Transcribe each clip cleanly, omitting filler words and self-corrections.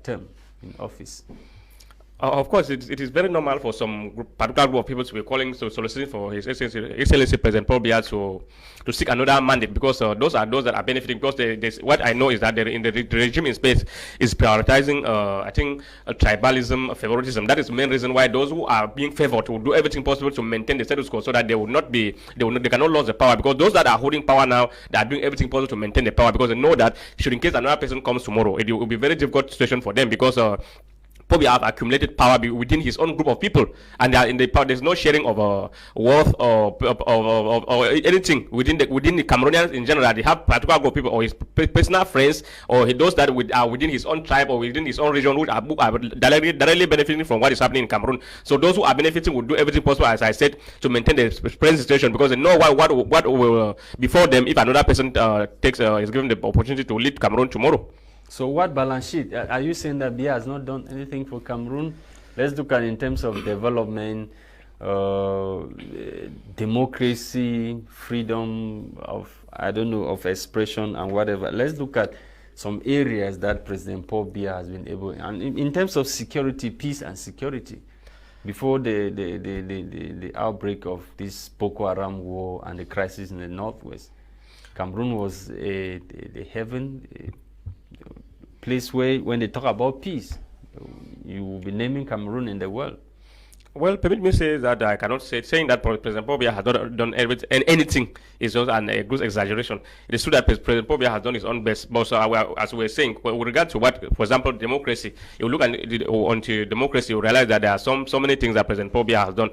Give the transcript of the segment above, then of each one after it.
term in office? Of course, it is very normal for some particular group of people to be calling, soliciting for His Excellency President Paul Biya to seek another mandate, because those are those that are benefiting. Because what I know is that the regime in space is prioritizing, I think, tribalism, favoritism. That is the main reason why those who are being favored will do everything possible to maintain the status quo, so that they will not be, they cannot lose the power. Because those that are holding power now, they are doing everything possible to maintain the power, because they know that should in case another person comes tomorrow, it will be very difficult situation for them, because probably have accumulated power within his own group of people, and in the power, there's no sharing of wealth or anything within the Cameroonians in general. They have particular group of people, or his personal friends, or those that are within his own tribe or within his own region, which are directly benefiting from what is happening in Cameroon. So those who are benefiting will do everything possible, as I said, to maintain the present situation, because they know what will before them if another person is given the opportunity to lead Cameroon tomorrow. So what balance sheet? Are you saying that Biya has not done anything for Cameroon? Let's look at in terms of development, democracy, freedom of, I don't know, of expression and whatever. Let's look at some areas that President Paul Biya has been able, and in terms of security, peace and security, before the outbreak of this Boko Haram war and the crisis in the northwest, Cameroon was the heaven, place where, when they talk about peace, you will be naming Cameroon in the world. Well, permit me to say that I cannot say, saying that President Paul Biya has not done anything is just a gross exaggeration. It is true that President Paul Biya has done his own best, but as we were saying, with regard to what, for example, democracy, you look at onto democracy, you realize that there are so many things that President Paul Biya has done.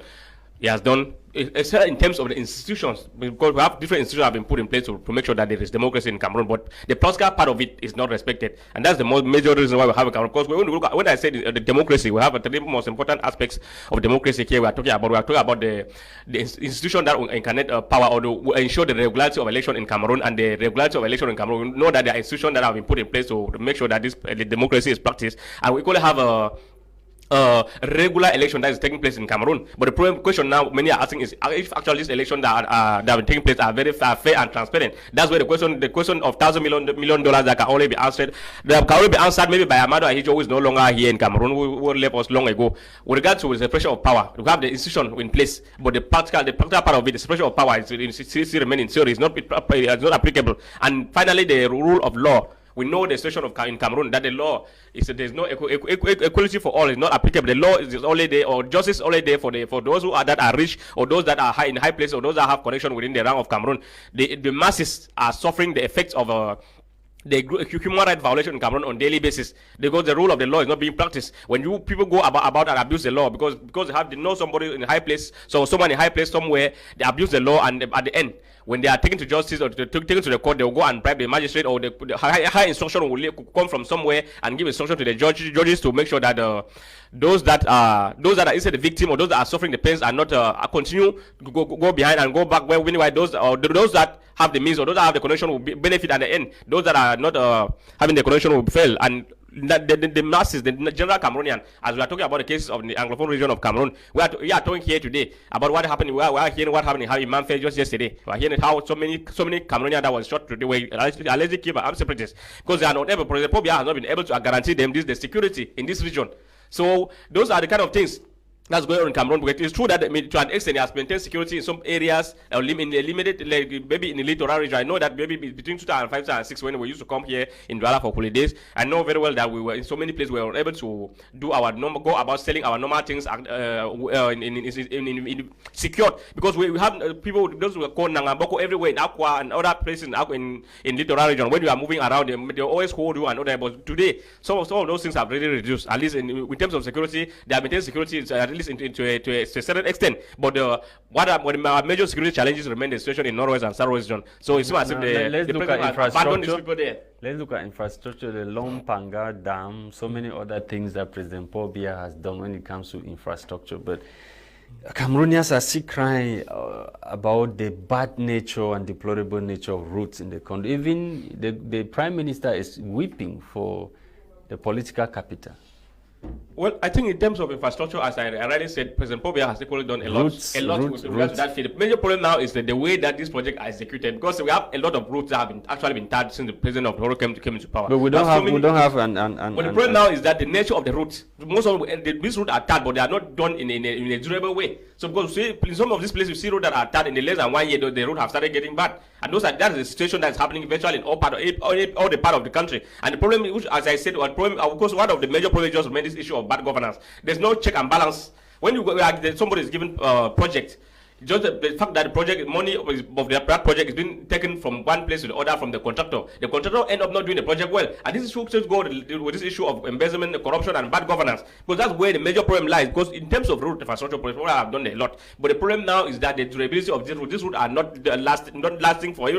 He has done, except in terms of the institutions, because we have different institutions have been put in place to make sure that there is democracy in Cameroon, but the practical part of it is not respected, and that's the major reason why we have a Cameroon. Because when I say the democracy, we have the most important aspects of democracy here. We are talking about the institution that will incarnate power, or will ensure the regularity of election in Cameroon, and the regularity of election in Cameroon. We know that there are institutions that have been put in place to make sure that the democracy is practiced, and we equally have a regular election that is taking place in Cameroon. But the question now many are asking is if actually these elections that have been taking place are very fair and transparent. That's where the question of $1,000 million that can only be answered. That can only be answered maybe by Amado Ahijo, who is no longer here in Cameroon, who left us long ago. With regard to the separation of power, we have the institution in place, but the practical part of it, the separation of power, is still remaining in theory. It's not applicable. And finally, the rule of law. We know the situation in Cameroon that the law is that there's no equality for all. It's not applicable. The law is only there, or justice only there for those who are that are rich, or those that are in high places, or those that have connection within the rank of Cameroon. The masses are suffering the effects of the human rights violation in Cameroon on daily basis, because the rule of the law is not being practiced. When people go about and abuse the law, because they know somebody in a high place, so someone in a high place somewhere, they abuse the law, and at the end, when they are taken to justice or taken to the court, they will go and bribe the magistrate, or the high instruction will come from somewhere and give instruction to the judges to make sure that those that are instead the victim, or those that are suffering the pains are not continue to go behind and go back. Where meanwhile those that have the means, or those that have the connection will benefit at the end. Those that are not having the connection will fail. And the masses, the general Cameroonian, as we are talking about the cases of the Anglophone region of Cameroon, we are talking here today about what happened. We are hearing what happened in Manfred just yesterday. We are hearing how so many Cameroonians that was shot today were allegedly killed by armed separatists, because they are not able. President Pobia has not been able to guarantee them the security in this region. So those are the kind of things that's going on in Cameroon. Because it's true that to an extent it has maintained security in some areas, in the limited, like maybe in the littoral region. I know that maybe between 2005 and 2006, when we used to come here in Douala for holidays, I know very well that we were in so many places we were able to do our go about selling our normal things in secured, because we have people, those who are called Nangamboko everywhere in Akwa and other places in littoral region. When you are moving around, they always hold you and other. But today, some of those things have really reduced. At least in terms of security, they have maintained security at least to a certain extent. But what our major security challenges remain the situation in Northwest and Southwest region. So it's as if let's look at infrastructure. Let's look at infrastructure, the Lompanga Dam, so many other things that President Paul Biya has done when it comes to infrastructure. But Cameroonians are still crying about the bad nature and deplorable nature of routes in the country. Even the Prime Minister is weeping for the political capital. Well, I think in terms of infrastructure, as I already said, President Paul Biya has equally done a lot with regards to that field. The major problem now is the way that this project is executed, because we have a lot of routes that have actually been tarred since the president of Horo came into power. But we don't have an. But the problem now is that the nature of the routes, most of these routes are tarred, but they are not done in a durable way. So because you see, in some of these places, you see roads that are tarred in less than 1 year, the roads have started getting bad, and that is the situation that's happening virtually in all the part of the country. And the problem, which, as I said, of course, one of the major problems just remains this issue of bad governance. There's no check and balance. When somebody is given project, just the fact that the project money of that project is being taken from one place to the other from the contractor end up not doing the project well. And this issue just go with this issue of embezzlement, corruption, and bad governance, because that's where the major problem lies. Because in terms of road infrastructure, people have done a lot, but the problem now is that the durability of this route are not lasting for